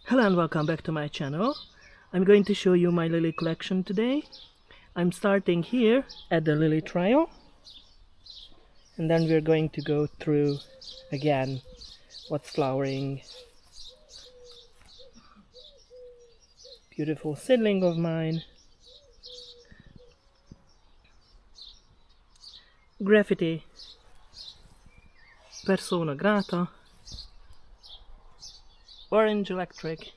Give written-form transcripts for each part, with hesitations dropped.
Hello and welcome back to my channel. I'm going to show you my lily collection today. I'm starting here at the lily trial, and then we're going to go through again what's flowering. Beautiful seedling of mine. Graffiti. Persona grata. Orange electric.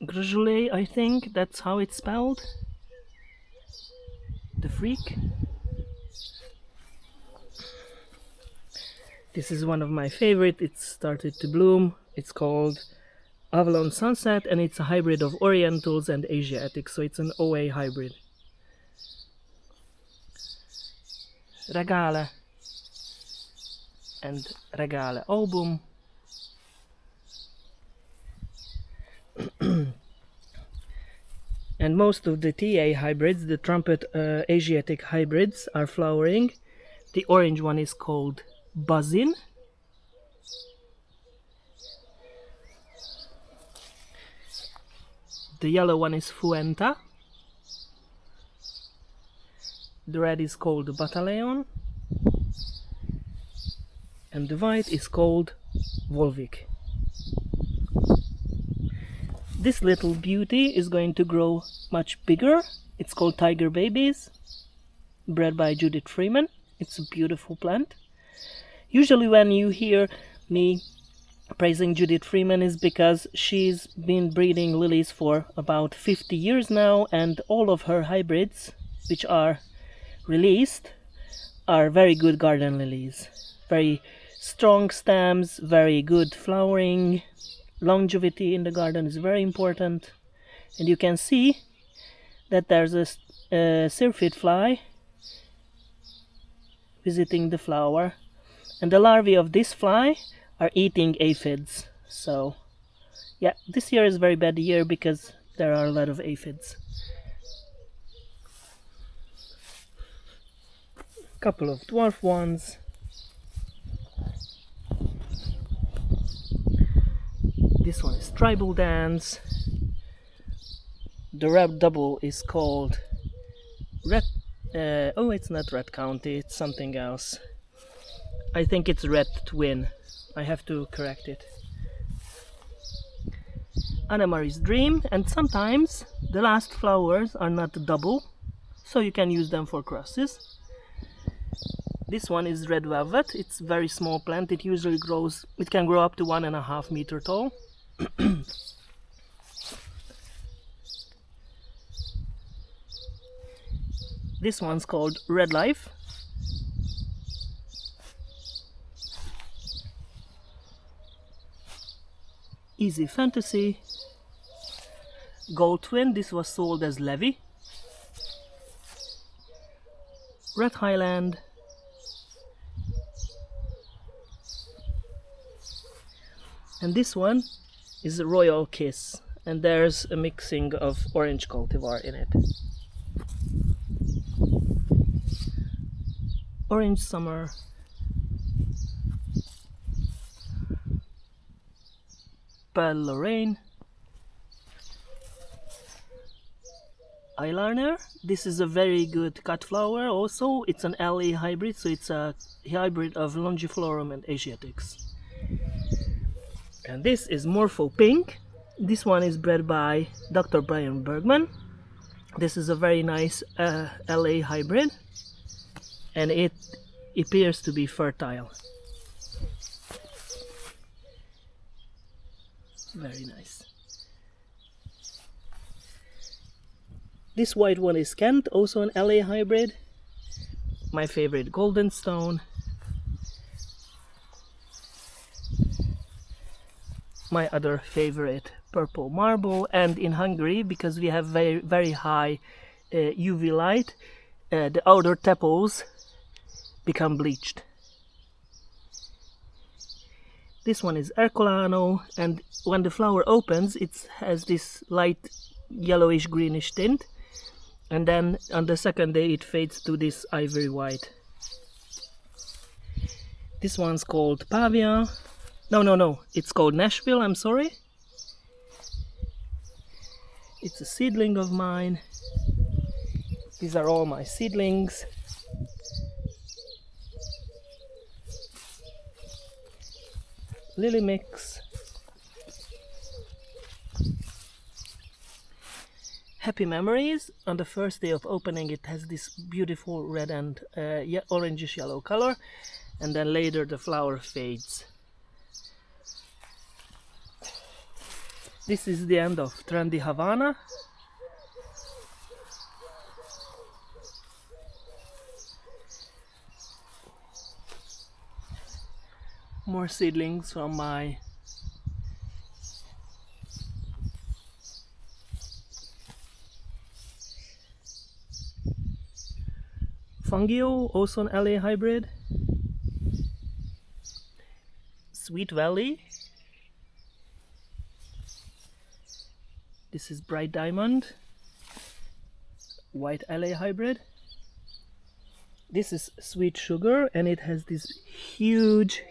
Grajoulet, I think that's how it's spelled. The freak. This is one of my favorite. It started to bloom. It's called Avalon Sunset, and it's a hybrid of Orientals and Asiatics, so it's an OA hybrid. Regale and Regale album. And most of the TA hybrids, the trumpet Asiatic hybrids, are flowering. The orange one is called Buzzin. The yellow one is Fuenta. The red is called Battalion. And the white is called Volvic. This little beauty is going to grow much bigger. It's called Tiger Babies, bred by Judith Freeman. It's a beautiful plant. Usually when you hear me praising Judith Freeman is because she's been breeding lilies for about 50 years now, and all of her hybrids, which are released, are very good garden lilies. Very strong stems, very good flowering. Longevity in the garden is very important, and you can see that there's a syrphid fly visiting the flower, and the larvae of this fly are eating aphids. So yeah, this year is a very bad year because there are a lot of aphids. Couple of dwarf ones. This one is Tribal Dance. The red double is called Red. Oh, it's not Red County, it's something else. I think it's Red Twin. I have to correct it. Anna-Marie's Dream, and sometimes the last flowers are not double, so you can use them for crosses. This one is Red Velvet. It's a very small plant. It usually grows, it can grow up to 1.5 meters tall. This one's called Red Life. Easy Fantasy. Gold Twin, this was sold as Levy. Red Highland. And this one is a Royal Kiss, and there's a mixing of orange cultivar in it. Orange Summer. Pearl Lorraine. Eyeliner. This is a very good cut flower also. It's an LA hybrid, so it's a hybrid of Longiflorum and Asiatics. And this is Morpho Pink. This one is bred by Dr. Brian Bergman. This is a very nice LA hybrid, and it appears to be fertile. Very nice. This white one is Kent, also an LA hybrid. My favorite, Golden Stone. My other favorite, Purple Marble. And in Hungary, because we have very high UV light, the outer tepals become bleached. This one is Ercolano, and when the flower opens, it has this light yellowish greenish tint, and then on the second day it fades to this ivory white. This one's called Pavia. No, it's called Nashville, I'm sorry. It's a seedling of mine. These are all my seedlings. Lily mix. Happy memories. On the first day of opening it has this beautiful red and orangish yellow color, and then later the flower fades. This is the end of Trendy Havana. More seedlings from my Fungio, also an LA hybrid. Sweet Valley. This is Bright Diamond, White LA hybrid. This is Sweet Sugar, and it has this huge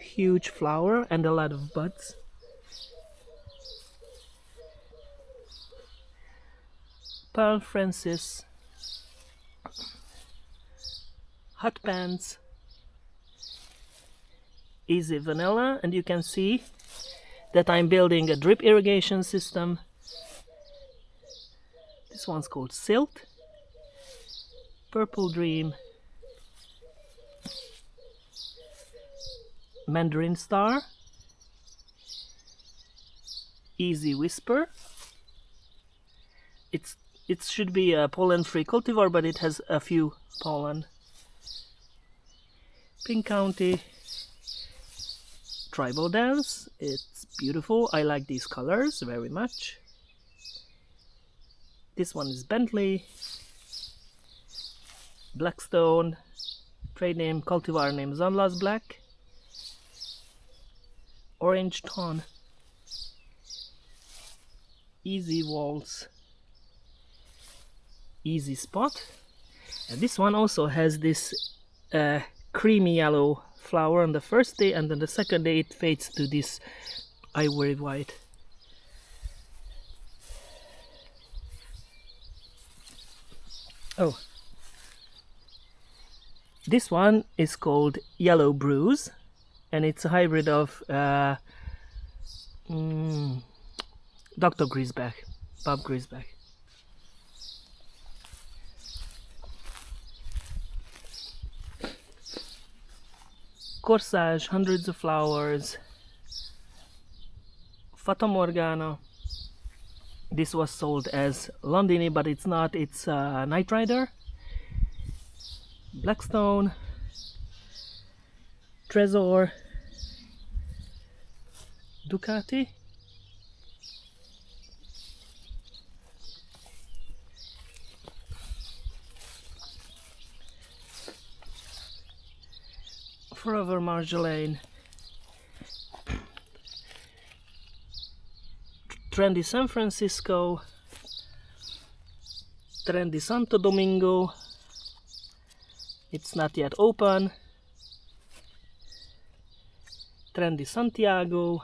flower and a lot of buds. Pearl Francis, Hot Pants, Easy Vanilla, and you can see that I'm building a drip irrigation system. This one's called Silt, Purple Dream, Mandarin Star, Easy Whisper. It should be a pollen-free cultivar, but it has a few pollen. Pink County, Tribal Dance. It's beautiful. I like these colors very much. This one is Bentley, Blackstone, trade name, cultivar name Zanlas Black, Orange Tone, Easy Waltz, Easy Spot, and this one also has this creamy yellow flower on the first day, and then the second day it fades to this ivory white. Oh, this one is called Yellow Bruise, and it's a hybrid of Dr. Griesbach, Bob Griesbach. Corsage, hundreds of flowers. Fata Morgana. This was sold as Londini, but it's not, it's Night Rider. Blackstone, Trezor, Ducati, Forever Marjolaine, Trendy San Francisco, Trendy Santo Domingo. It's not yet open. Trendy Santiago,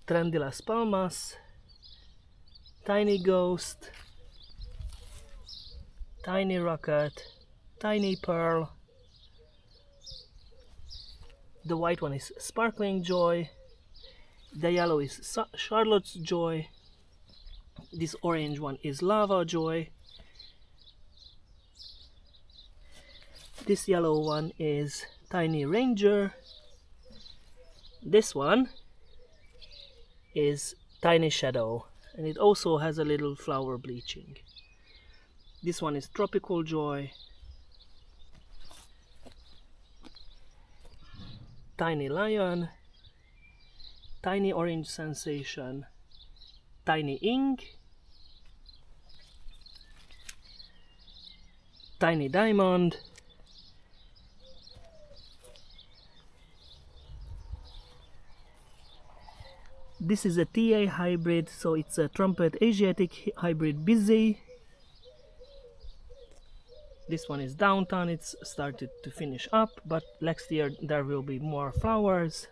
Trendy Las Palmas, Tiny Ghost, Tiny Rocket, Tiny Pearl. The white one is Sparkling Joy, the yellow is Charlotte's Joy, this orange one is Lava Joy, this yellow one is Tiny Ranger, this one is Tiny Shadow, and it also has a little flower bleaching. This one is Tropical Joy, Tiny Lion, Tiny Orange Sensation, Tiny Ink, Tiny Diamond, This is a TA hybrid, so it's a trumpet Asiatic hybrid busy. This one is downtown, it's started to finish up, but next year there will be more flowers.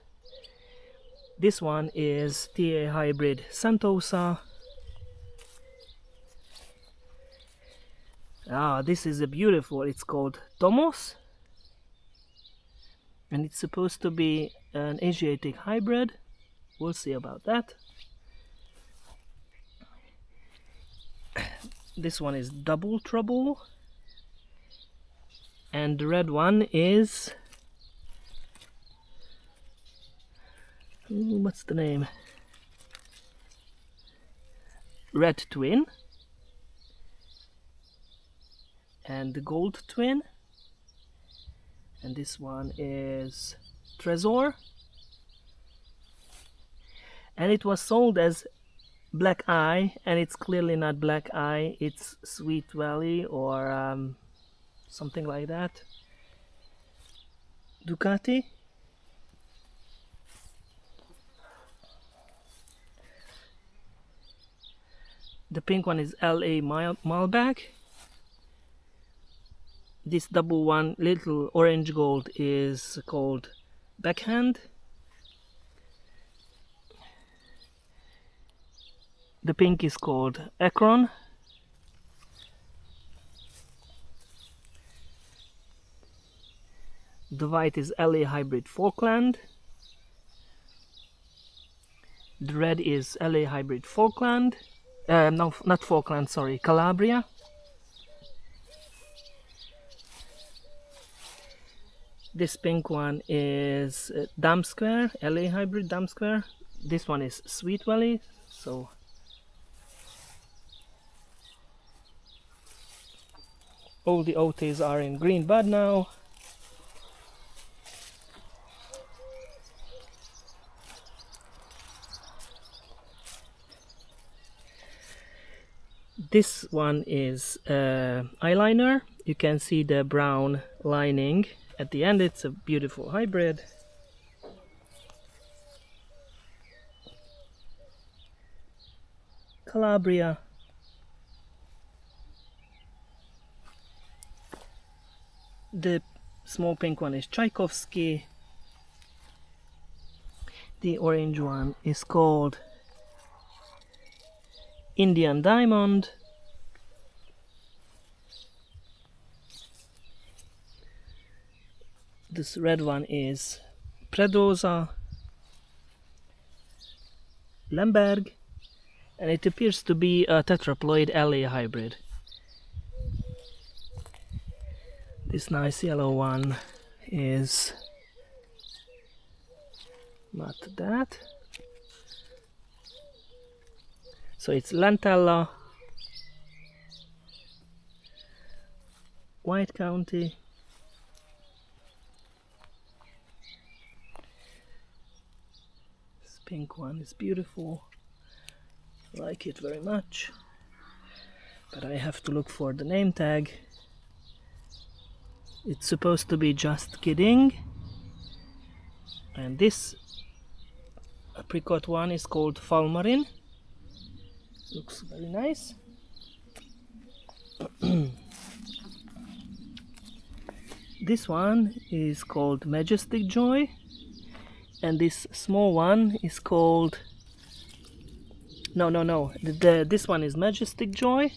This one is TA hybrid Santosa. This is a beautiful, it's called Tomos. And it's supposed to be an Asiatic hybrid. We'll see about that. This one is Double Trouble. And the red one is... what's the name? Red Twin. And the Gold Twin. And this one is Trezor. And it was sold as Black Eye, and it's clearly not Black Eye, it's Sweet Valley or something like that. Ducati. The pink one is LA Malbec. This double one, little orange gold, is called Backhand. The pink is called Akron. The white is LA Hybrid Falkland. The red is LA Hybrid Falkland. No, not Falkland, sorry, Calabria. This pink one is Dam Square, LA Hybrid Dam Square. This one is Sweet Valley, so all the OTs are in green bud now. This one is eyeliner. You can see the brown lining at the end. It's a beautiful hybrid. Calabria. The small pink one is Tchaikovsky. The orange one is called Indian Diamond. This red one is Predosa, Lemberg, and it appears to be a tetraploid LA hybrid. This nice yellow one is not that. So it's Lantella, White County, this pink one is beautiful, I like it very much, but I have to look for the name tag. It's supposed to be Just Kidding, and this apricot one is called Falmarin. Looks very nice. This one is called Majestic Joy, and this small one is called this one is Majestic Joy,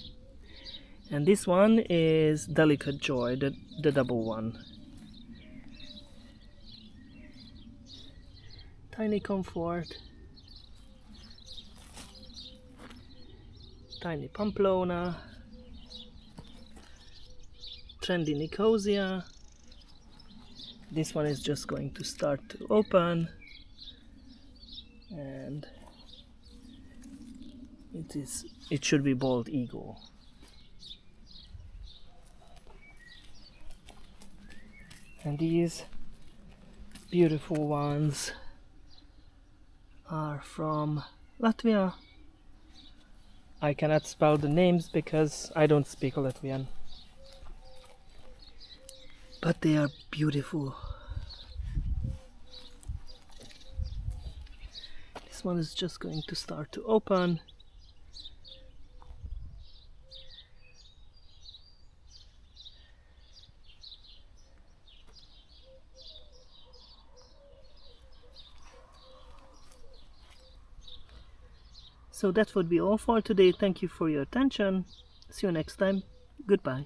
and this one is Delicate Joy, the double one. Tiny Comfort, Tiny Pamplona, Trendy Nicosia. This one is just going to start to open, and it should be Bald Eagle. And these beautiful ones are from Latvia. I cannot spell the names because I don't speak Latvian, but they are beautiful. This This one is just going to start to open. So that would be all for today. Thank you for your attention. See you next time. Goodbye.